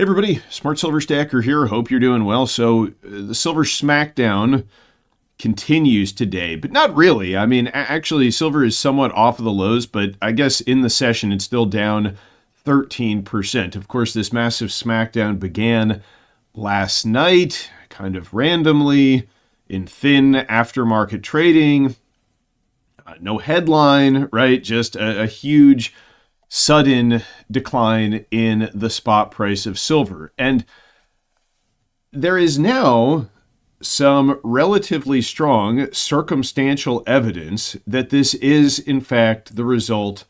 Hey everybody, Smart Silver Stacker here. Hope you're doing well. So the silver smackdown continues today, but not really. I mean, actually, silver is somewhat off of the lows, but I guess in the session it's still down 13%. Of course, this massive smackdown began last night, kind of randomly, in thin aftermarket trading. No headline, right? Just a huge sudden decline in the spot price of silver. And there is now some relatively strong circumstantial evidence that this is, in fact, the result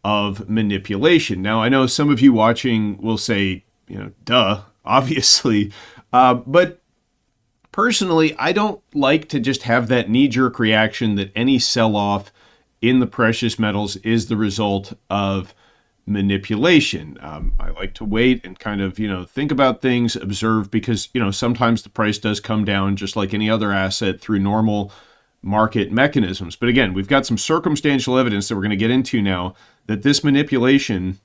of manipulation. Now, I know some of you watching will say, duh, obviously. But personally, I don't like to just have that knee-jerk reaction that any sell-off in the precious metals is the result of manipulation. I like to wait and kind of, think about things, observe, because, sometimes the price does come down just like any other asset through normal market mechanisms. But again, we've got some circumstantial evidence that we're going to get into now that this manipulation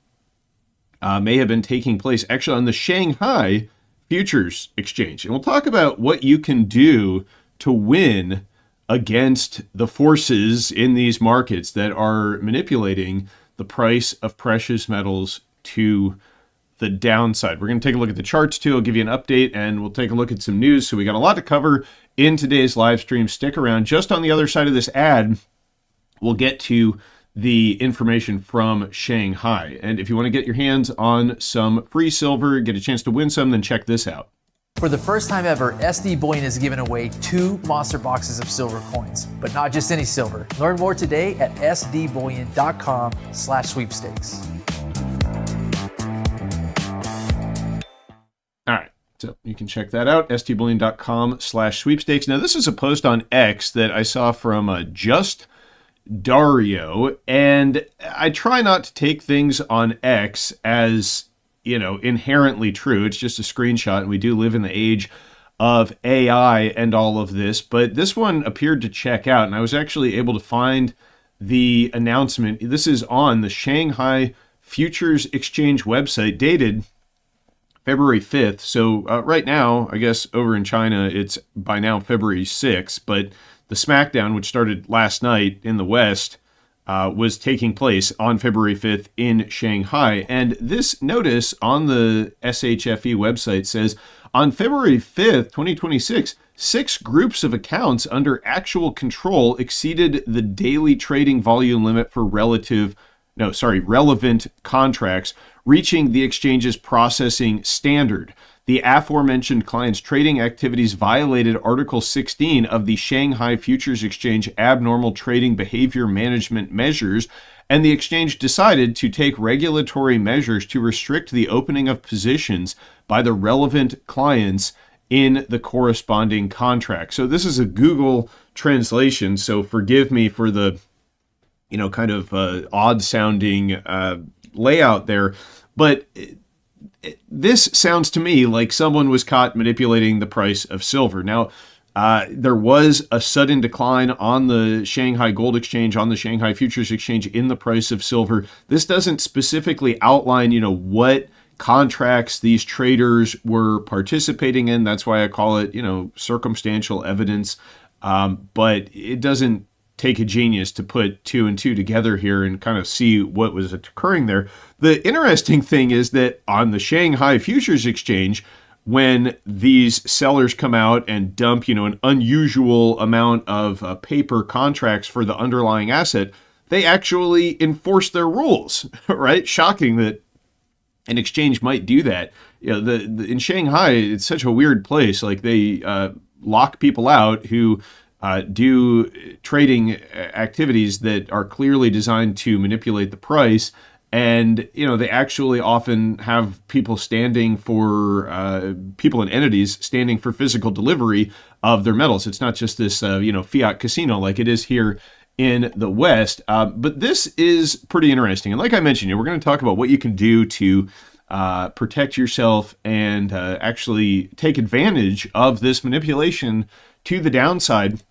may have been taking place actually on the Shanghai Futures Exchange. And we'll talk about what you can do to win against the forces in these markets that are manipulating the price of precious metals to the downside. We're going to take a look at the charts too. I'll give you an update and we'll take a look at some news. So we got a lot to cover in today's live stream. Stick around. Just on the other side of this ad, we'll get to the information from Shanghai. And if you want to get your hands on some free silver, get a chance to win some, then check this out. For the first time ever, SD Bullion has given away 2 monster boxes of silver coins, but not just any silver. Learn more today at sdbullion.com/sweepstakes. All right, so you can check that out, sdbullion.com/sweepstakes. Now, this is a post on X that I saw from Just Dario, and I try not to take things on X as inherently true. It's just a screenshot, and we do live in the age of AI and all of this, but this one appeared to check out, and I was actually able to find the announcement. This is on the Shanghai Futures Exchange website, dated February 5th. So right now, I guess over in China, it's by now February 6th, but the smackdown, which started last night in the West, was taking place on February 5th in Shanghai. And this notice on the SHFE website says, on February 5th, 2026, 6 groups of accounts under actual control exceeded the daily trading volume limit for relevant contracts, reaching the exchange's processing standard. The aforementioned clients' trading activities violated Article 16 of the Shanghai Futures Exchange Abnormal Trading Behavior Management Measures, and the exchange decided to take regulatory measures to restrict the opening of positions by the relevant clients in the corresponding contract. So this is a Google translation, so forgive me for the, kind of odd-sounding layout there, but this sounds to me like someone was caught manipulating the price of silver. Now, there was a sudden decline on the Shanghai Gold Exchange, on the Shanghai Futures Exchange in the price of silver. This doesn't specifically outline, what contracts these traders were participating in. That's why I call it, circumstantial evidence. But it doesn't take a genius to put 2 and 2 together here and kind of see what was occurring there. The interesting thing is that on the Shanghai Futures Exchange, when these sellers come out and dump, an unusual amount of paper contracts for the underlying asset, they actually enforce their rules, right? Shocking that an exchange might do that. In Shanghai, it's such a weird place. Like they lock people out who do trading activities that are clearly designed to manipulate the price. And, they actually often have people standing for, people and entities standing for physical delivery of their metals. It's not just this, fiat casino like it is here in the West. But this is pretty interesting. And like I mentioned, we're going to talk about what you can do to protect yourself and actually take advantage of this manipulation to the downside.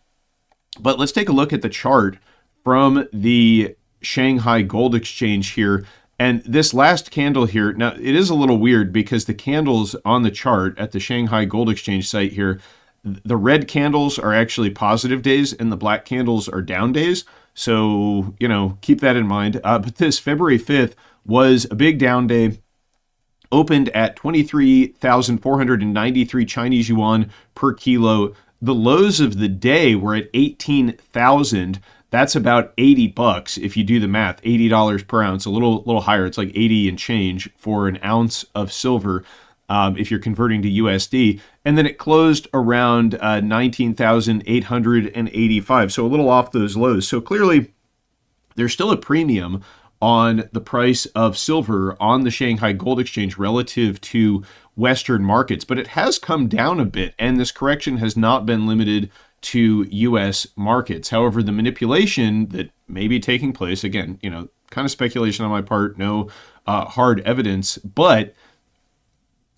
But let's take a look at the chart from the Shanghai Gold Exchange here. And this last candle here, now it is a little weird because the candles on the chart at the Shanghai Gold Exchange site here, the red candles are actually positive days and the black candles are down days. So, keep that in mind. But this February 5th was a big down day. Opened at 23,493 Chinese yuan per kilo. The lows of the day were at 18,000. That's about $80 if you do the math. $80 per ounce, a little higher. It's like 80 and change for an ounce of silver if you're converting to USD. And then it closed around 19,885. So a little off those lows. So clearly, there's still a premium on the price of silver on the Shanghai Gold Exchange relative to Western markets, but it has come down a bit, and this correction has not been limited to U.S. markets. However, the manipulation that may be taking place, again, kind of speculation on my part, no hard evidence, but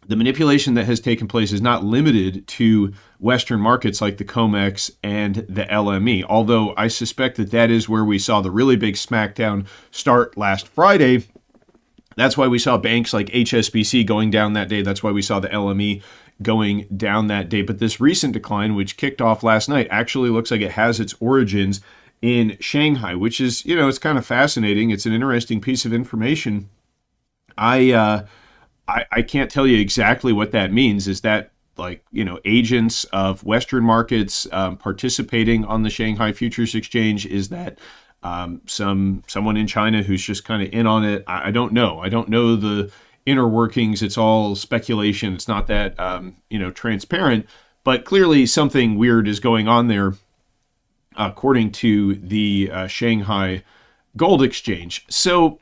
the manipulation that has taken place is not limited to Western markets like the COMEX and the LME, although I suspect that is where we saw the really big smackdown start last Friday. That's why we saw banks like HSBC going down that day. That's why we saw the LME going down that day. But this recent decline, which kicked off last night, actually looks like it has its origins in Shanghai, which is, it's kind of fascinating. It's an interesting piece of information. I can't tell you exactly what that means. Is that agents of Western markets participating on the Shanghai Futures Exchange? Is that someone in China who's just kind of in on it? I don't know. I don't know the inner workings. It's all speculation. It's not that transparent. But clearly something weird is going on there, according to the Shanghai Gold Exchange. So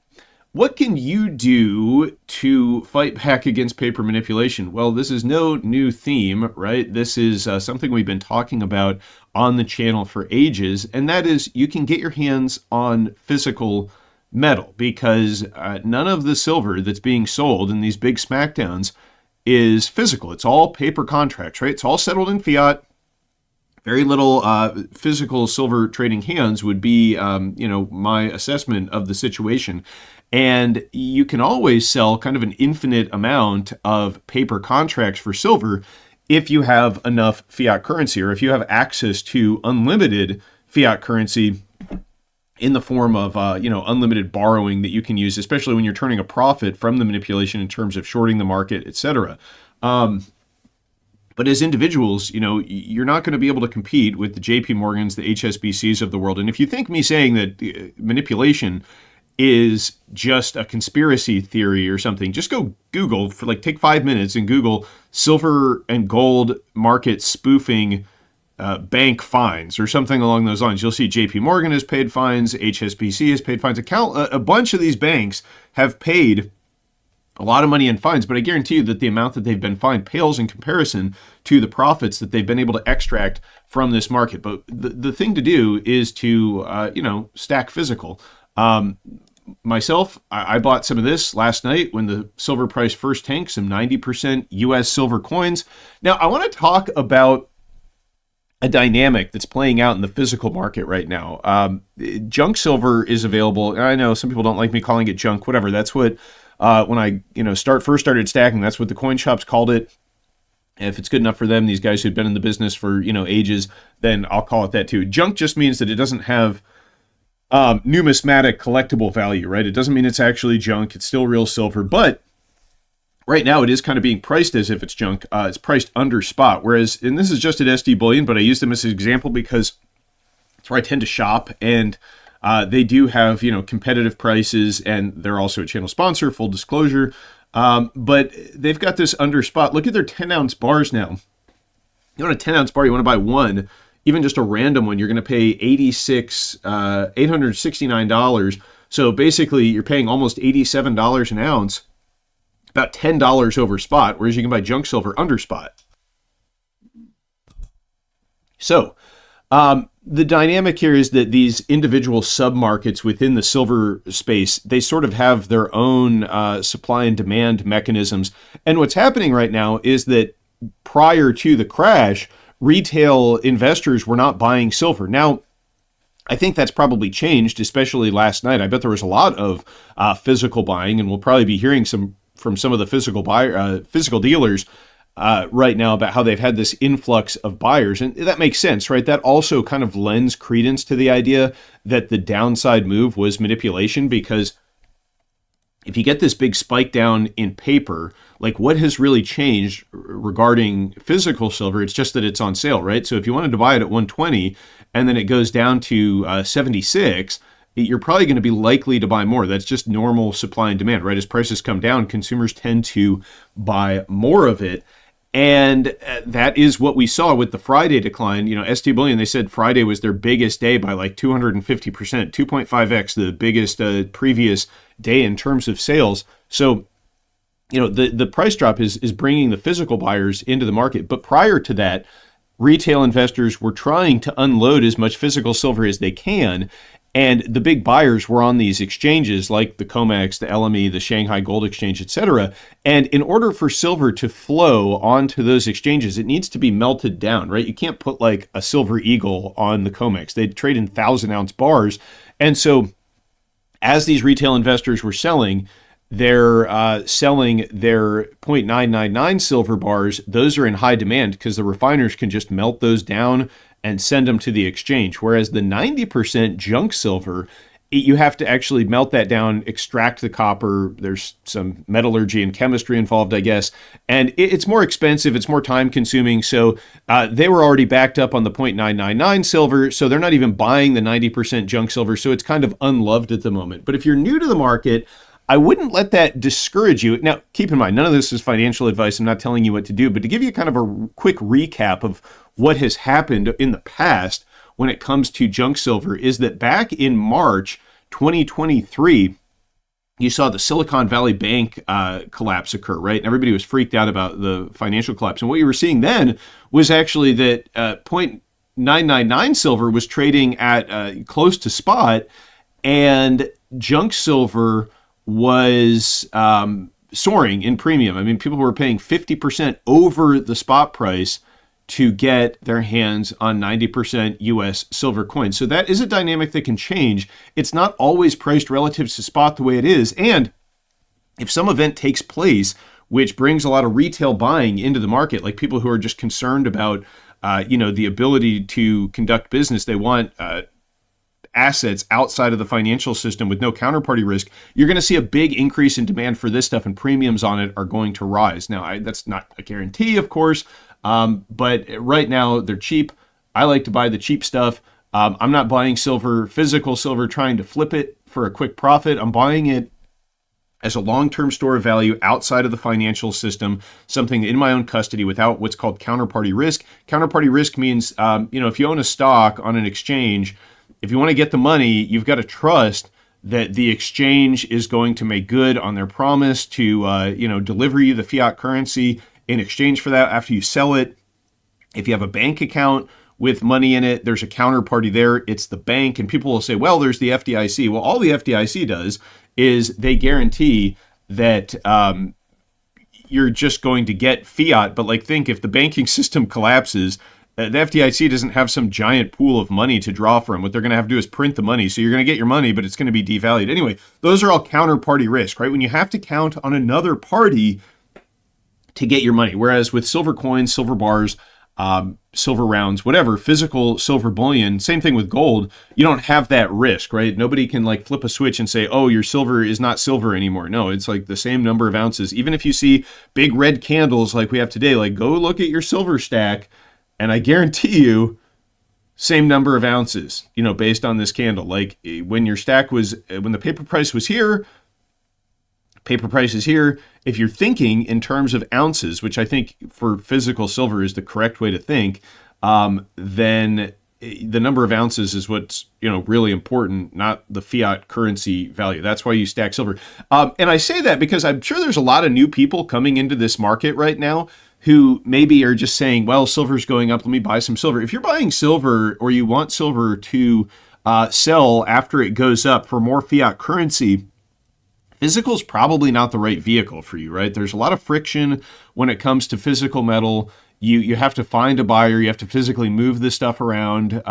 what can you do to fight back against paper manipulation? Well, this is no new theme, right? This is something we've been talking about on the channel for ages, and that is you can get your hands on physical metal, because none of the silver that's being sold in these big smackdowns is physical. It's all paper contracts, right? It's all settled in fiat. Very little physical silver trading hands would be, my assessment of the situation. And you can always sell kind of an infinite amount of paper contracts for silver if you have enough fiat currency, or if you have access to unlimited fiat currency in the form of, unlimited borrowing that you can use, especially when you're turning a profit from the manipulation in terms of shorting the market, etc. But as individuals, you're not going to be able to compete with the JP Morgans, the HSBCs of the world. And if you think me saying that manipulation is just a conspiracy theory or something, just go Google take 5 minutes and Google silver and gold market spoofing bank fines or something along those lines. You'll see JP Morgan has paid fines, HSBC has paid fines. A bunch of these banks have paid a lot of money in fines, but I guarantee you that the amount that they've been fined pales in comparison to the profits that they've been able to extract from this market. But the thing to do is to, stack physical. Myself, I bought some of this last night when the silver price first tanked, some 90% US silver coins. Now, I want to talk about a dynamic that's playing out in the physical market right now. Junk silver is available. I know some people don't like me calling it junk, whatever. That's what, when I first started stacking, that's what the coin shops called it. And if it's good enough for them, these guys who've been in the business for ages, then I'll call it that too. Junk just means that it doesn't have numismatic collectible value, right? It doesn't mean it's actually junk. It's still real silver, but right now it is kind of being priced as if it's junk. It's priced under spot, whereas, and this is just at SD Bullion, but I use them as an example because it's where I tend to shop, and they do have, competitive prices, and they're also a channel sponsor, full disclosure. But they've got this under spot. Look at their 10-ounce bars now. You want a 10-ounce bar, you want to buy one, even just a random one, you're going to pay $869. So basically, you're paying almost $87 an ounce, about $10 over spot, whereas you can buy junk silver under spot. So the dynamic here is that these individual sub-markets within the silver space, they sort of have their own supply and demand mechanisms. And what's happening right now is that prior to the crash, retail investors were not buying silver. Now, I think that's probably changed, especially last night. I bet there was a lot of physical buying, and we'll probably be hearing from some of the physical dealers right now about how they've had this influx of buyers. And that makes sense, right? That also kind of lends credence to the idea that the downside move was manipulation, because if you get this big spike down in paper, like what has really changed regarding physical silver? It's just that it's on sale, right? So if you wanted to buy it at 120 and then it goes down to 76, you're probably going to be likely to buy more. That's just normal supply and demand, right? As prices come down, consumers tend to buy more of it. And that is what we saw with the Friday decline. ST Bullion, they said Friday was their biggest day by like 250%, 2.5x the biggest previous day in terms of sales. So, the price drop is bringing the physical buyers into the market. But prior to that, retail investors were trying to unload as much physical silver as they can. And the big buyers were on these exchanges like the COMEX, the LME, the Shanghai Gold Exchange, etc. And in order for silver to flow onto those exchanges, it needs to be melted down, right? You can't put like a silver eagle on the COMEX. They trade in 1,000-ounce bars. And so as these retail investors were selling, they're selling their 0.999 silver bars. Those are in high demand because the refiners can just melt those down and send them to the exchange. Whereas the 90% junk silver, you have to actually melt that down, extract the copper. There's some metallurgy and chemistry involved, I guess. And it's more expensive. It's more time consuming. So they were already backed up on the 0.999 silver. So they're not even buying the 90% junk silver. So it's kind of unloved at the moment. But if you're new to the market, I wouldn't let that discourage you. Now, keep in mind, none of this is financial advice. I'm not telling you what to do, but to give you kind of a quick recap of what has happened in the past when it comes to junk silver is that back in March 2023, you saw the Silicon Valley Bank collapse occur, right? And everybody was freaked out about the financial collapse. And what you were seeing then was actually that 0.999 silver was trading at close to spot, and junk silver was soaring in premium. I mean, people were paying 50% over the spot price to get their hands on 90% US silver coins. So that is a dynamic that can change. It's not always priced relative to spot the way it is. And if some event takes place, which brings a lot of retail buying into the market, like people who are just concerned about, the ability to conduct business, they want assets outside of the financial system with no counterparty risk, you're going to see a big increase in demand for this stuff, and premiums on it are going to rise. Now, that's not a guarantee, of course, but right now they're cheap. I like to buy the cheap stuff. I'm not buying physical silver, trying to flip it for a quick profit. I'm buying it as a long-term store of value outside of the financial system, something in my own custody without what's called counterparty risk. Counterparty risk means, if you own a stock on an exchange, if you want to get the money, you've got to trust that the exchange is going to make good on their promise to, deliver you the fiat currency in exchange for that after you sell it. If you have a bank account with money in it, there's a counterparty there. It's the bank. And people will say, well, there's the FDIC. Well, all the FDIC does is they guarantee that you're just going to get fiat. But think if the banking system collapses, the FDIC doesn't have some giant pool of money to draw from. What they're going to have to do is print the money. So you're going to get your money, but it's going to be devalued. Anyway, those are all counterparty risk, right? When you have to count on another party to get your money. Whereas with silver coins, silver bars, silver rounds, whatever, physical silver bullion, same thing with gold, you don't have that risk, right? Nobody can flip a switch and say, oh, your silver is not silver anymore. No, it's the same number of ounces. Even if you see big red candles like we have today, go look at your silver stack, and I guarantee you, same number of ounces, based on this candle. When your stack when the paper price was here, paper price is here. If you're thinking in terms of ounces, which I think for physical silver is the correct way to think, then the number of ounces is what's really important, not the fiat currency value. That's why you stack silver. And I say that because I'm sure there's a lot of new people coming into this market right now who maybe are just saying, well, silver's going up, let me buy some silver. If you're buying silver or you want silver to sell after it goes up for more fiat currency, physical is probably not the right vehicle for you, right? There's a lot of friction when it comes to physical metal. You have to find a buyer. You have to physically move this stuff around.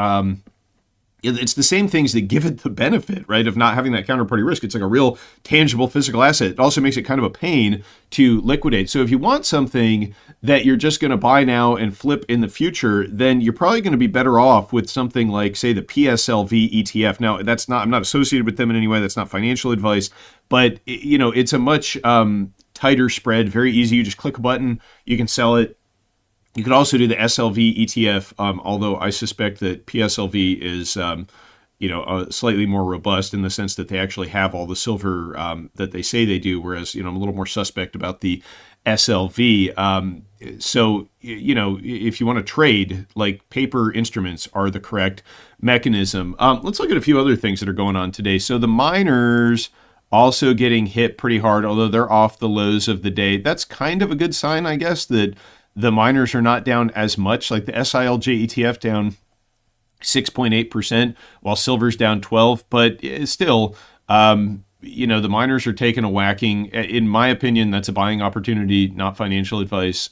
it's the same things that give it the benefit, right, of not having that counterparty risk. It's like a real tangible physical asset. It also makes it kind of a pain to liquidate. So if you want something that you're just going to buy now and flip in the future, then you're probably going to be better off with something like, say, the PSLV ETF. Now, I'm not associated with them in any way. That's not financial advice, but it's a much tighter spread, very easy. You just click a button, you can sell it. You could also do the SLV ETF, although I suspect that PSLV is, slightly more robust in the sense that they actually have all the silver that they say they do, whereas, I'm a little more suspect about the SLV. So, if you want to trade, like paper instruments are the correct mechanism. Let's look at a few other things that are going on today. So the miners also getting hit pretty hard, although they're off the lows of the day. That's kind of a good sign, I guess, that the miners are not down as much. Like the SILJ ETF down 6.8%, while silver's down 12. But still, the miners are taking a whacking. In my opinion, that's a buying opportunity, not financial advice.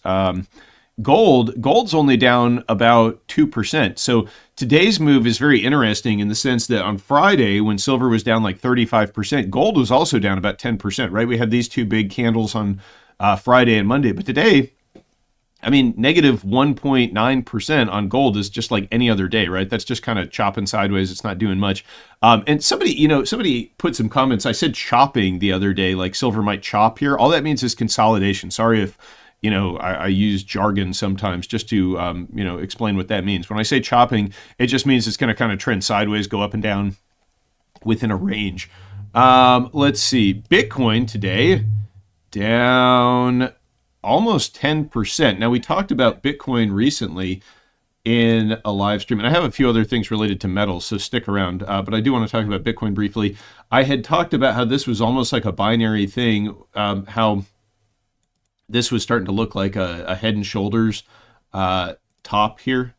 Gold's only down about 2%. So today's move is very interesting in the sense that on Friday, when silver was down like 35%, gold was also down about 10%, right? We had these two big candles on Friday and Monday. But today, negative 1.9% on gold is just like any other day, right? That's just kind of chopping sideways. It's not doing much. And somebody put some comments. I said chopping the other day, like silver might chop here. All that means is consolidation. Sorry if, I use jargon sometimes just to, explain what that means. When I say chopping, it just means it's going to kind of trend sideways, go up and down within a range. Let's see. Bitcoin today down almost 10%. Now, we talked about Bitcoin recently in a live stream, and I have a few other things related to metals, so stick around. But I do want to talk about Bitcoin briefly. I had talked about how this was almost like a binary thing, how this was starting to look like a Head and Shoulders top here,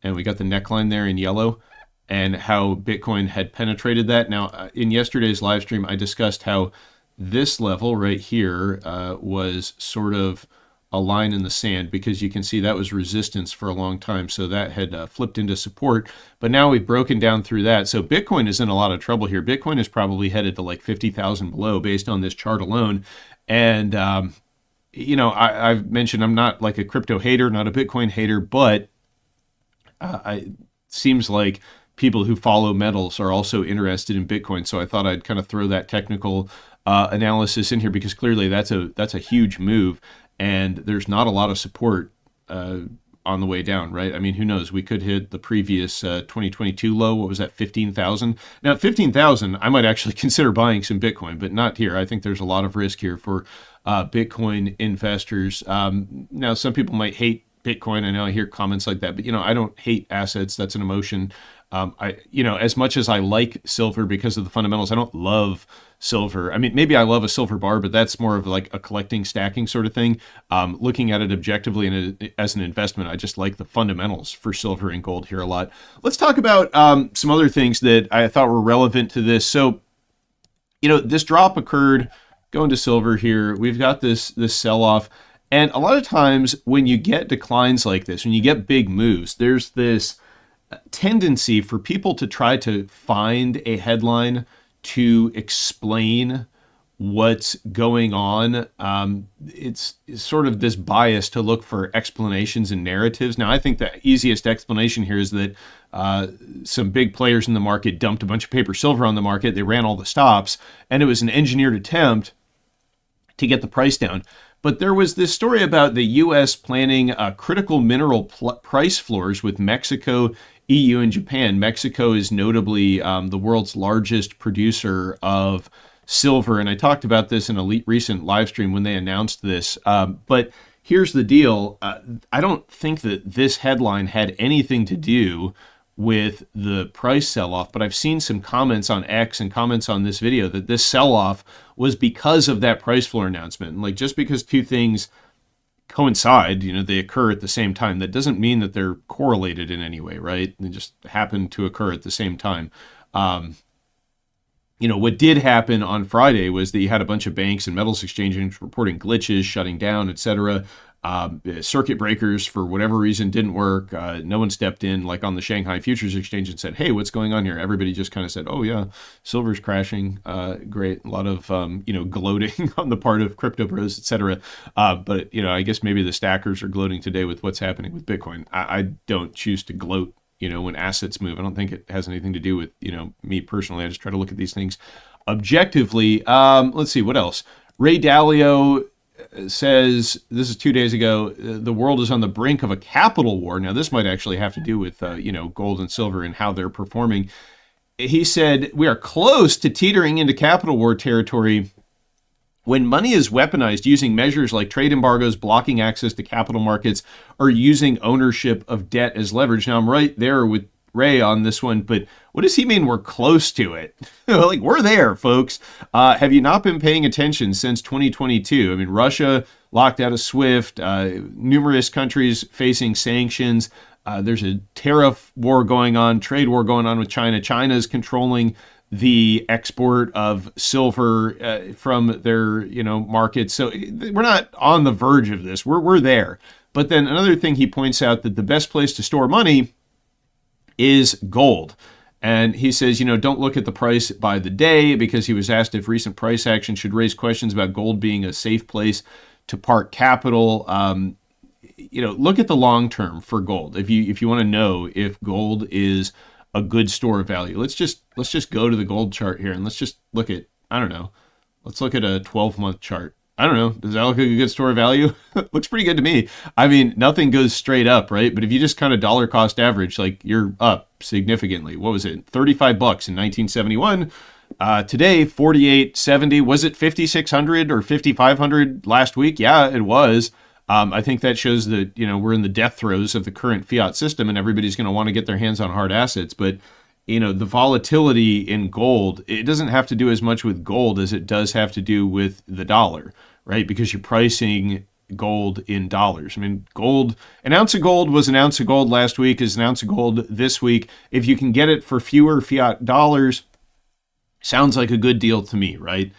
and we got the neckline there in yellow, and how Bitcoin had penetrated that. Now, in yesterday's live stream, I discussed how this level right here was sort of a line in the sand, because you can see that was resistance for a long time. So that had flipped into support, but now we've broken down through that. So Bitcoin is in a lot of trouble here. Bitcoin is probably headed to like 50,000 below based on this chart alone. And, I've mentioned I'm not like a crypto hater, not a Bitcoin hater, but it seems like people who follow metals are also interested in Bitcoin. So I thought I'd kind of throw that technical analysis in here, because clearly that's a huge move, and there's not a lot of support on the way down, right? Who knows? We could hit the previous 2022 low. What was that, 15,000? Now, at 15,000, I might actually consider buying some Bitcoin, but not here. I think there's a lot of risk here for Bitcoin investors. Now, some people might hate Bitcoin. I know I hear comments like that, but I don't hate assets. That's an emotion. As much as I like silver because of the fundamentals, I don't love silver. Maybe I love a silver bar, but that's more of like a collecting, stacking sort of thing. Looking at it objectively and as an investment, I just like the fundamentals for silver and gold here a lot. Let's talk about some other things that I thought were relevant to this. So, this drop occurred. Going to silver here, we've got this sell-off. And a lot of times when you get declines like this, when you get big moves, there's this tendency for people to try to find a headline to explain what's going on. It's sort of this bias to look for explanations and narratives. Now, I think the easiest explanation here is that some big players in the market dumped a bunch of paper silver on the market. They ran all the stops, and it was an engineered attempt to get the price down. But there was this story about the U.S. planning critical mineral price floors with Mexico, EU, and Japan. Mexico is notably the world's largest producer of silver, and I talked about this in a recent live stream when they announced this. But here's the deal. I don't think that this headline had anything to do with the price sell-off, but I've seen some comments on X and comments on this video that this sell-off was because of that price floor announcement. And like, just because two things coincide, they occur at the same time, that doesn't mean that they're correlated in any way, right? They just happen to occur at the same time. What did happen on Friday was that you had a bunch of banks and metals exchanges reporting glitches, shutting down, etc. circuit breakers for whatever reason didn't work. No one stepped in, like on the Shanghai Futures Exchange, and said, "Hey, what's going on here?" Everybody just kind of said, "Oh yeah, silver's crashing." Great, a lot of gloating on the part of crypto bros, etc. But I guess maybe the stackers are gloating today with what's happening with Bitcoin. I don't choose to gloat. When assets move, I don't think it has anything to do with me personally. I just try to look at these things objectively. Let's see what else. Ray Dalio says, this is 2 days ago, the world is on the brink of a capital war. Now, this might actually have to do with, gold and silver and how they're performing. He said, we are close to teetering into capital war territory when money is weaponized using measures like trade embargoes, blocking access to capital markets, or using ownership of debt as leverage. Now, I'm right there with Ray on this one, but what does he mean we're close to it? Like, we're there, folks. Have you not been paying attention since 2022? I mean, Russia locked out of SWIFT, numerous countries facing sanctions. There's a tariff war going on, trade war going on with China. China is controlling the export of silver from their, markets. So we're not on the verge of this. We're there. But then another thing he points out, that the best place to store money is gold. And he says, don't look at the price by the day, because he was asked if recent price action should raise questions about gold being a safe place to park capital. Look at the long term for gold. If you want to know if gold is a good store of value, let's just go to the gold chart here, and let's just look at, let's look at a 12-month chart. I don't know. Does that look like a good store of value? Looks pretty good to me. I mean, nothing goes straight up, right? But if you just kind of dollar cost average, like, you're up significantly. What was it? $35 in 1971. Today, $48.70. Was it 5,600 or 5,500 last week? Yeah, it was. I think that shows that, we're in the death throes of the current fiat system, and everybody's going to want to get their hands on hard assets. But the volatility in gold, it doesn't have to do as much with gold as it does have to do with the dollar, right? Because you're pricing gold in dollars. I mean, an ounce of gold was an ounce of gold last week, is an ounce of gold this week. If you can get it for fewer fiat dollars, sounds like a good deal to me, right?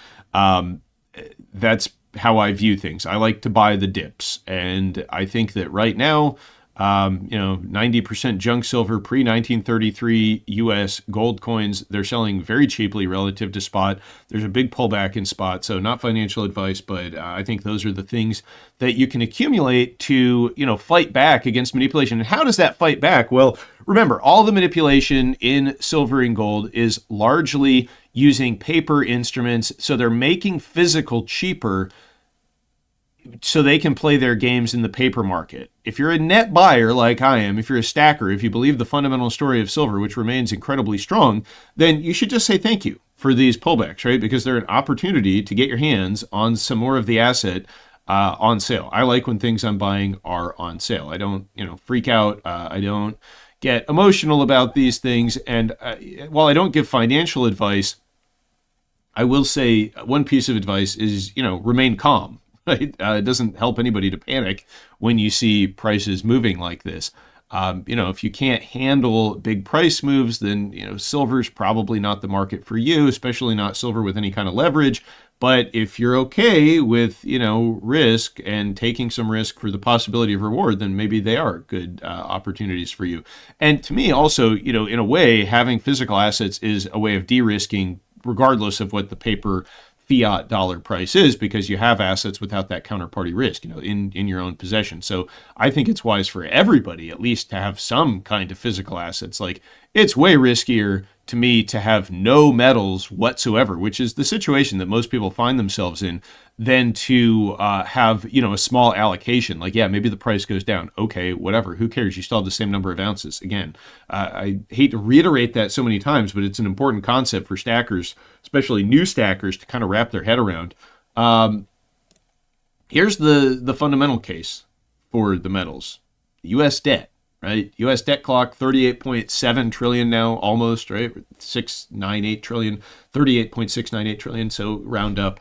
That's how I view things. I like to buy the dips. And I think that right now, 90% junk silver pre-1933 US gold coins, they're selling very cheaply relative to spot. There's a big pullback in spot, so not financial advice, but I think those are the things that you can accumulate to, fight back against manipulation. And how does that fight back? Well, remember, all the manipulation in silver and gold is largely using paper instruments, so they're making physical cheaper so they can play their games in the paper market. If you're a net buyer like I am, if you're a stacker, if you believe the fundamental story of silver, which remains incredibly strong, then you should just say thank you for these pullbacks, right? Because they're an opportunity to get your hands on some more of the asset on sale. I like when things I'm buying are on sale. I don't, freak out. I don't get emotional about these things. And while I don't give financial advice, I will say one piece of advice is, remain calm. Right? It doesn't help anybody to panic when you see prices moving like this. If you can't handle big price moves, then, silver's probably not the market for you, especially not silver with any kind of leverage. But if you're okay with, risk and taking some risk for the possibility of reward, then maybe they are good opportunities for you. And to me also, in a way, having physical assets is a way of de-risking regardless of what the paper fiat dollar price is, because you have assets without that counterparty risk, in your own possession. So I think it's wise for everybody at least to have some kind of physical assets. Like, it's way riskier to me to have no metals whatsoever, which is the situation that most people find themselves in, than to have, a small allocation. Like, yeah, maybe the price goes down. Okay, whatever. Who cares? You still have the same number of ounces. Again, I hate to reiterate that so many times, but it's an important concept for stackers, especially new stackers, to kind of wrap their head around. Here's the fundamental case for the metals. U.S. debt. Right? U.S. debt clock, 38.7 trillion now, almost, right? 698 trillion, 38.698 trillion. So round up,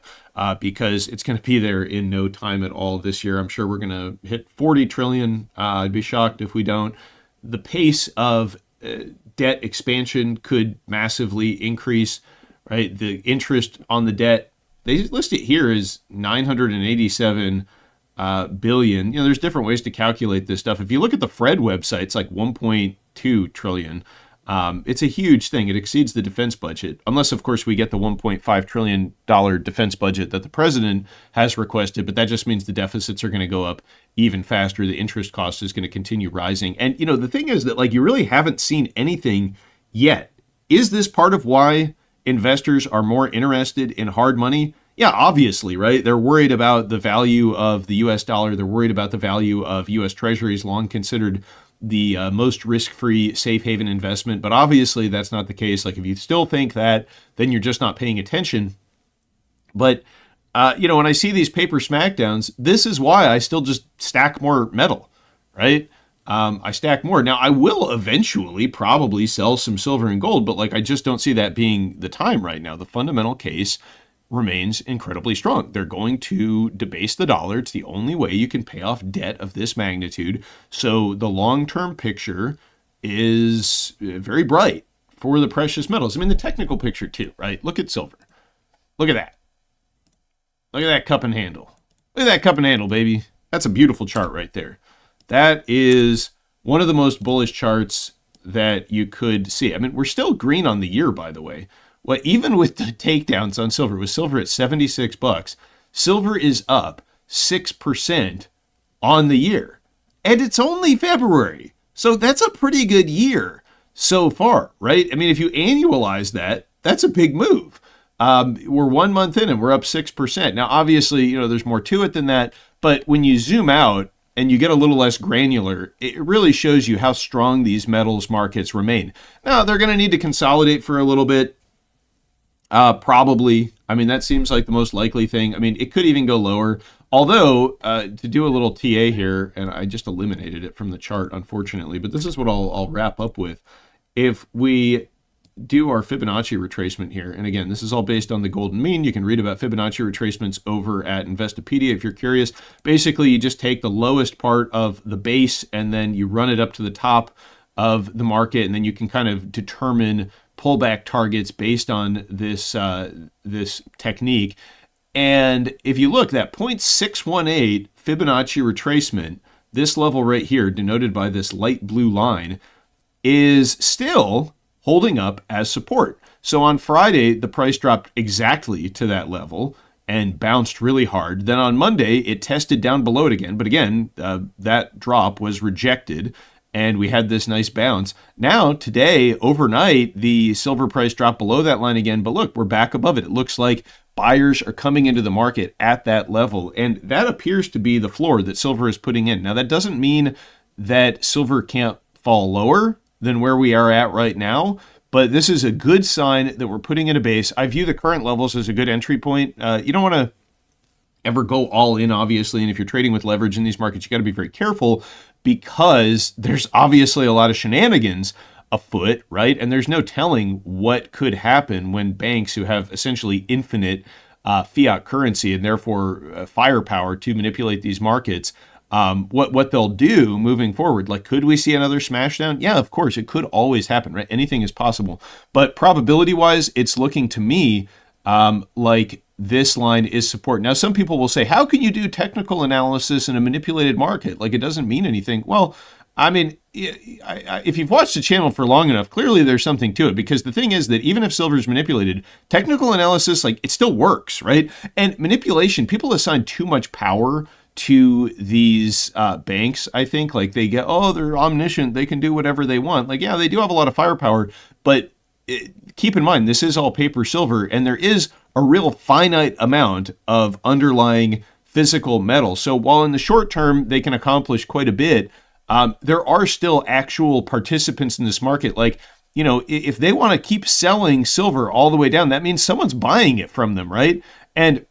because it's going to be there in no time at all this year. I'm sure we're going to hit 40 trillion. I'd be shocked if we don't. The pace of debt expansion could massively increase, right? The interest on the debt, they list it here as 987 billion. There's different ways to calculate this stuff. If you look at the Fred website, it's like 1.2 trillion. It's a huge thing. It exceeds the defense budget, unless, of course, we get the $1.5 trillion defense budget that the president has requested. But that just means the deficits are going to go up even faster. The interest cost is going to continue rising. And, the thing is that, like, you really haven't seen anything yet. Is this part of why investors are more interested in hard money? Yeah, obviously, right? They're worried about the value of the U.S. dollar. They're worried about the value of U.S. treasuries, long considered the most risk-free safe haven investment. But obviously that's not the case. Like, if you still think that, then you're just not paying attention. But, when I see these paper smackdowns, this is why I still just stack more metal, right? I stack more. Now, I will eventually probably sell some silver and gold, but I just don't see that being the time right now. The fundamental case remains incredibly strong. They're going to debase the dollar. It's the only way you can pay off debt of this magnitude. So the long-term picture is very bright for the precious metals. I mean, the technical picture too, right? Look at silver. Look at that. Look at that cup and handle. Look at that cup and handle, baby. That's a beautiful chart right there. That is one of the most bullish charts that you could see. I mean, we're still green on the year, by the way. Well, even with the takedowns on silver, with silver at $76, silver is up 6% on the year. And it's only February. So that's a pretty good year so far, right? I mean, if you annualize that, that's a big move. We're 1 month in and we're up 6%. Now, obviously, there's more to it than that. But when you zoom out and you get a little less granular, it really shows you how strong these metals markets remain. Now, they're going to need to consolidate for a little bit. Probably. I mean, that seems like the most likely thing. I mean, it could even go lower. Although, to do a little TA here, and I just eliminated it from the chart, unfortunately, but this is what I'll wrap up with. If we do our Fibonacci retracement here, and again, this is all based on the golden mean. You can read about Fibonacci retracements over at Investopedia if you're curious. Basically, you just take the lowest part of the base and then you run it up to the top of the market, and then you can kind of determine pullback targets based on this this technique. And if you look, that 0.618 Fibonacci retracement, this level right here, denoted by this light blue line, is still holding up as support. So on Friday, the price dropped exactly to that level and bounced really hard. Then on Monday, it tested down below it again. But again, that drop was rejected, and we had this nice bounce. Now, today, overnight, the silver price dropped below that line again. But look, we're back above it. It looks like buyers are coming into the market at that level. And that appears to be the floor that silver is putting in. Now, that doesn't mean that silver can't fall lower than where we are at right now. But this is a good sign that we're putting in a base. I view the current levels as a good entry point. You don't want to ever go all in, obviously. And if you're trading with leverage in these markets, you got to be very careful, because there's obviously a lot of shenanigans afoot, right? And there's no telling what could happen when banks who have essentially infinite fiat currency and therefore firepower to manipulate these markets, what they'll do moving forward. Like, could we see another smash down? Yeah, of course, it could always happen, right? Anything is possible. But probability-wise, it's looking to me like this line is support. Now, some people will say, how can you do technical analysis in a manipulated market? Like, it doesn't mean anything. Well, I mean, if you've watched the channel for long enough, clearly there's something to it, because the thing is that even if silver is manipulated, technical analysis, like, it still works, right? And manipulation, people assign too much power to these banks, I think. Like, they get, oh, they're omniscient, they can do whatever they want. Like, yeah, they do have a lot of firepower, but keep in mind, this is all paper silver, and there is a real finite amount of underlying physical metal. So while in the short term they can accomplish quite a bit, there are still actual participants in this market. Like, if they want to keep selling silver all the way down, that means someone's buying it from them, right? And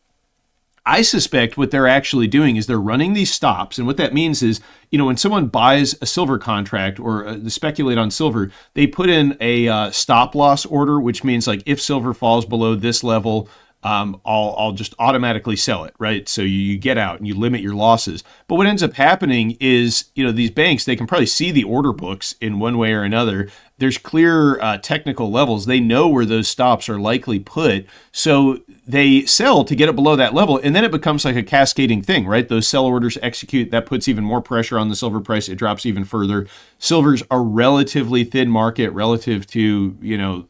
I suspect what they're actually doing is they're running these stops. And what that means is, when someone buys a silver contract or speculate on silver, they put in a stop loss order, which means, like, if silver falls below this level, I'll just automatically sell it, right? So you get out and you limit your losses. But what ends up happening is, these banks, they can probably see the order books in one way or another. there's clear technical levels. They know where those stops are likely put. So they sell to get it below that level, and then it becomes like a cascading thing, right? Those sell orders execute, that puts even more pressure on the silver price. It drops even further. Silver's a relatively thin market relative to,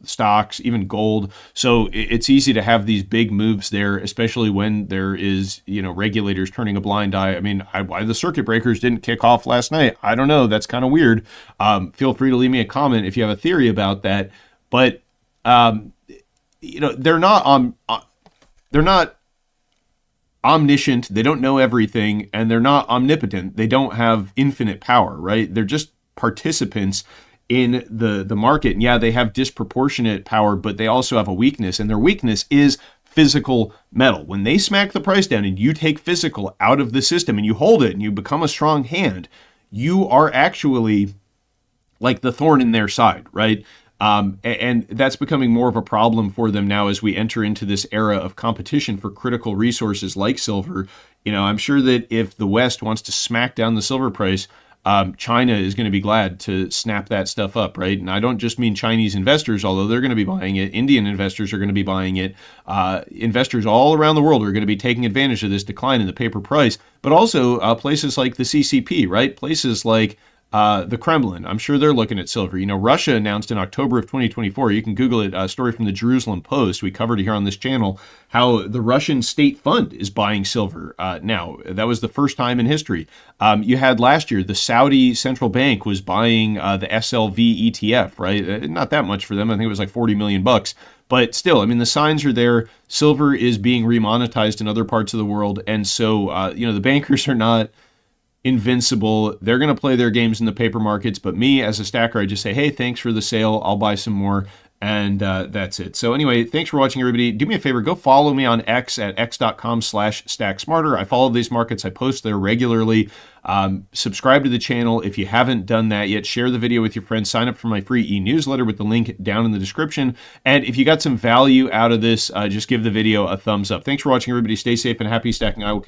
stocks, even gold. So it's easy to have these big moves there, especially when there is, regulators turning a blind eye. I mean, why the circuit breakers didn't kick off last night, I don't know. That's kind of weird. Feel free to leave me a comment if you have a theory about that. But, they're not omniscient. They don't know everything, and they're not omnipotent. They don't have infinite power, right? They're just participants in the market. And yeah, they have disproportionate power, but they also have a weakness, and their weakness is physical metal. When they smack the price down and you take physical out of the system and you hold it and you become a strong hand, you are actually like the thorn in their side, right? And that's becoming more of a problem for them now as we enter into this era of competition for critical resources like silver. I'm sure that if the West wants to smack down the silver price, China is going to be glad to snap that stuff up, right? And I don't just mean Chinese investors, although they're going to be buying it. Indian investors are going to be buying it. Investors all around the world are going to be taking advantage of this decline in the paper price, but also places like the CCP, right? Places like the Kremlin, I'm sure they're looking at silver. Russia announced in October of 2024, you can Google it, a story from the Jerusalem Post, we covered it here on this channel, how the Russian state fund is buying silver now. That was the first time in history. You had last year, the Saudi central bank was buying the SLV ETF, right? Not that much for them. I think it was like 40 million bucks. But still, I mean, the signs are there. Silver is being remonetized in other parts of the world. And so, the bankers are not invincible. They're going to play their games in the paper markets, but me as a stacker, I just say, hey, thanks for the sale, I'll buy some more, and that's it. So anyway, thanks for watching, everybody. Do me a favor, go follow me on X at x.com/stacksmarter. I follow these markets, I post there regularly. Subscribe to the channel if you haven't done that yet. Share the video with your friends. Sign up for my free e-newsletter with the link down in the description. And if you got some value out of this, just give the video a thumbs up. Thanks for watching, everybody. Stay safe and happy stacking. I will catch you